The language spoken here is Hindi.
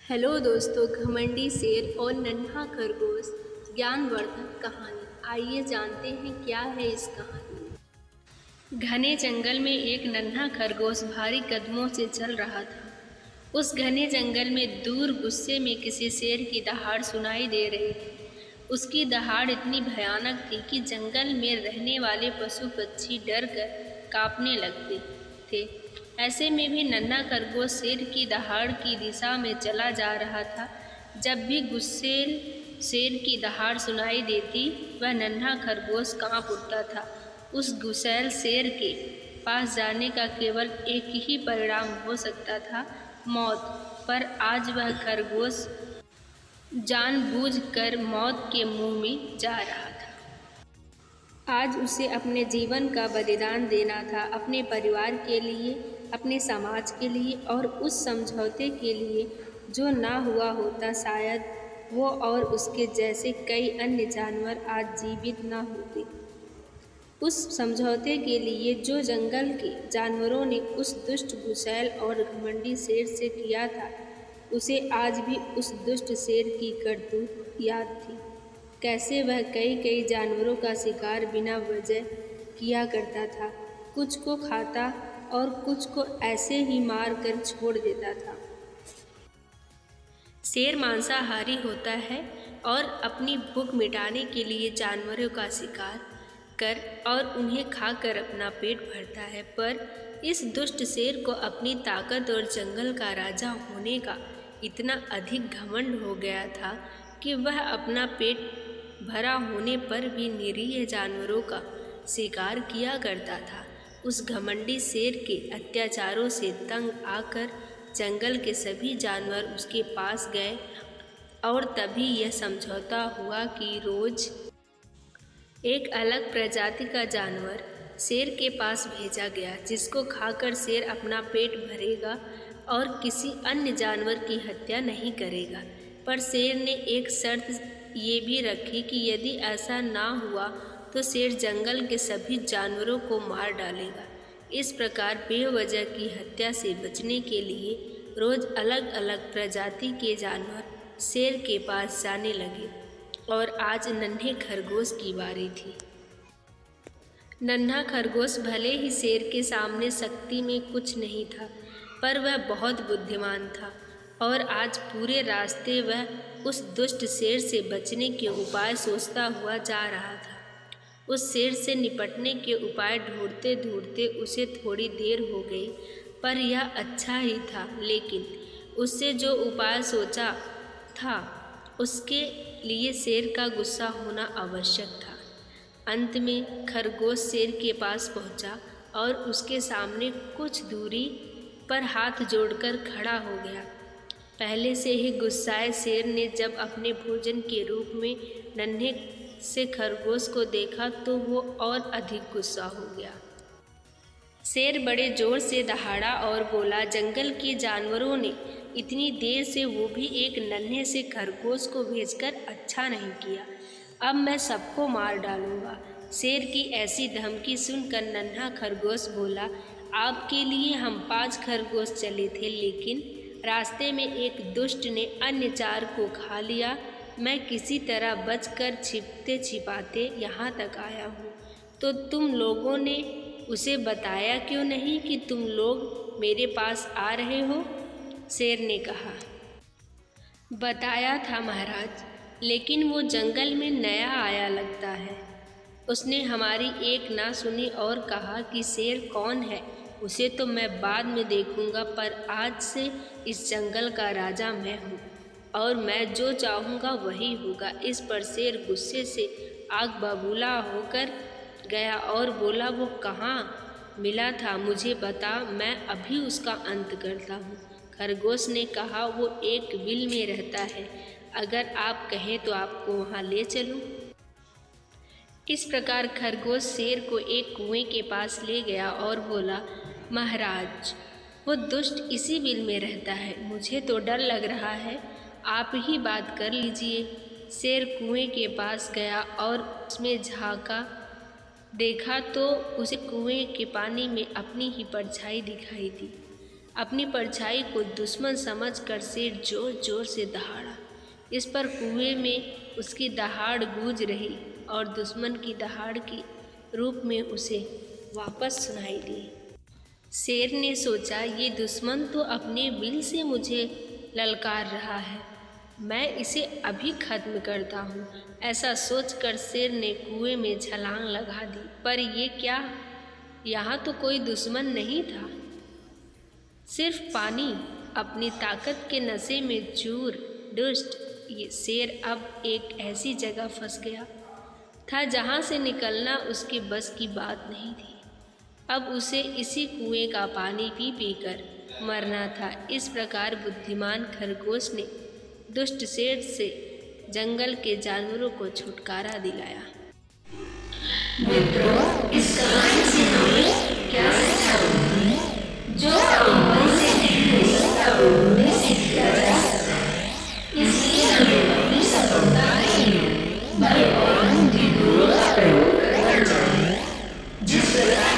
हेलो दोस्तों, घमंडी शेर और नन्हा खरगोश ज्ञानवर्धक कहानी। आइए जानते हैं क्या है इस कहानी में। घने जंगल में एक नन्हा खरगोश भारी कदमों से चल रहा था। उस घने जंगल में दूर गुस्से में किसी शेर की दहाड़ सुनाई दे रही थी। उसकी दहाड़ इतनी भयानक थी कि जंगल में रहने वाले पशु पक्षी डर कर कांपने लगते थे। ऐसे में भी नन्हा खरगोश शेर की दहाड़ की दिशा में चला जा रहा था। जब भी गुस्सेल शेर की दहाड़ सुनाई देती, वह नन्हा खरगोश कांप उठता था। उस गुस्सैल शेर के पास जाने का केवल एक ही परिणाम हो सकता था, मौत। पर आज वह खरगोश जानबूझकर मौत के मुंह में जा रहा था। आज उसे अपने जीवन का बलिदान देना था, अपने परिवार के लिए, अपने समाज के लिए और उस समझौते के लिए जो ना हुआ होता शायद वो और उसके जैसे कई अन्य जानवर आज जीवित ना होते। उस समझौते के लिए जो जंगल के जानवरों ने उस दुष्ट गुस्सैल और घमंडी शेर से किया था, उसे आज भी उस दुष्ट शेर की करतूत याद थी। कैसे वह कई कई जानवरों का शिकार बिना वजह किया करता था, कुछ को खाता और कुछ को ऐसे ही मार कर छोड़ देता था। शेर मांसाहारी होता है और अपनी भूख मिटाने के लिए जानवरों का शिकार कर और उन्हें खाकर अपना पेट भरता है। पर इस दुष्ट शेर को अपनी ताकत और जंगल का राजा होने का इतना अधिक घमंड हो गया था कि वह अपना पेट भरा होने पर भी निरीह जानवरों का शिकार किया करता था। उस घमंडी शेर के अत्याचारों से तंग आकर जंगल के सभी जानवर उसके पास गए और तभी यह समझौता हुआ कि रोज एक अलग प्रजाति का जानवर शेर के पास भेजा गया, जिसको खाकर शेर अपना पेट भरेगा और किसी अन्य जानवर की हत्या नहीं करेगा। पर शेर ने एक शर्त ये भी रखी कि यदि ऐसा ना हुआ तो शेर जंगल के सभी जानवरों को मार डालेगा। इस प्रकार बेवजह की हत्या से बचने के लिए रोज अलग अलग प्रजाति के जानवर शेर के पास जाने लगे और आज नन्हे खरगोश की बारी थी। नन्हा खरगोश भले ही शेर के सामने शक्ति में कुछ नहीं था, पर वह बहुत बुद्धिमान था और आज पूरे रास्ते वह उस दुष्ट शेर से बचने के उपाय सोचता हुआ जा रहा था। उस शेर से निपटने के उपाय ढूंढते ढूंढते उसे थोड़ी देर हो गई, पर यह अच्छा ही था। लेकिन उससे जो उपाय सोचा था उसके लिए शेर का गुस्सा होना आवश्यक था। अंत में खरगोश शेर के पास पहुंचा और उसके सामने कुछ दूरी पर हाथ जोड़कर खड़ा हो गया। पहले से ही गुस्साए शेर ने जब अपने भोजन के रूप में नन्हे से खरगोश को देखा तो वो और अधिक गुस्सा हो गया। शेर बड़े जोर से दहाड़ा और बोला, जंगल के जानवरों ने इतनी देर से वो भी एक नन्हे से खरगोश को भेजकर अच्छा नहीं किया। अब मैं सबको मार डालूंगा। शेर की ऐसी धमकी सुनकर नन्हा खरगोश बोला, आपके लिए हम 5 खरगोश चले थे, लेकिन रास्ते में एक दुष्ट ने अन्य 4 को खा लिया। मैं किसी तरह बचकर छिपते छिपाते यहाँ तक आया हूँ। तो तुम लोगों ने उसे बताया क्यों नहीं कि तुम लोग मेरे पास आ रहे हो? शेर ने कहा। बताया था महाराज, लेकिन वो जंगल में नया आया लगता है। उसने हमारी एक ना सुनी और कहा कि शेर कौन है उसे तो मैं बाद में देखूंगा, पर आज से इस जंगल का राजा मैं हूँ और मैं जो चाहूँगा वही होगा। इस पर शेर गुस्से से आग बबूला होकर गया और बोला, वो कहाँ मिला था मुझे बता, मैं अभी उसका अंत करता हूँ। खरगोश ने कहा, वो एक बिल में रहता है, अगर आप कहें तो आपको वहाँ ले चलूँ। इस प्रकार खरगोश शेर को एक कुएं के पास ले गया और बोला, महाराज वो दुष्ट इसी बिल में रहता है, मुझे तो डर लग रहा है, आप ही बात कर लीजिए। शेर कुएं के पास गया और उसमें झांका, देखा तो उसे कुएं के पानी में अपनी ही परछाई दिखाई दी। अपनी परछाई को दुश्मन समझकर शेर जोर जोर से दहाड़ा। इस पर कुएं में उसकी दहाड़ गूंज रही और दुश्मन की दहाड़ के रूप में उसे वापस सुनाई दी। शेर ने सोचा, ये दुश्मन तो अपने बिल से मुझे ललकार रहा है, मैं इसे अभी खत्म करता हूँ। ऐसा सोचकर शेर ने कुएं में छलांग लगा दी। पर ये क्या, यहाँ तो कोई दुश्मन नहीं था, सिर्फ पानी। अपनी ताकत के नशे में चूर दुष्ट ये शेर अब एक ऐसी जगह फंस गया था जहाँ से निकलना उसके बस की बात नहीं थी। अब उसे इसी कुएं का पानी पी पी कर मरना था। इस प्रकार बुद्धिमान खरगोश ने दुष्ट शेर से जंगल के जानवरों को छुटकारा दिलाया। मित्रों, इस कहानी से हमें क्या शिक्षा मिलती है? जो काम मन से नहीं हो सकता वो मन से किया जा सकता है। इसलिए हमें अपनी सफलता के लिए बल और बुद्धि दोनों का प्रयोग करना चाहिए। जिस प्रकार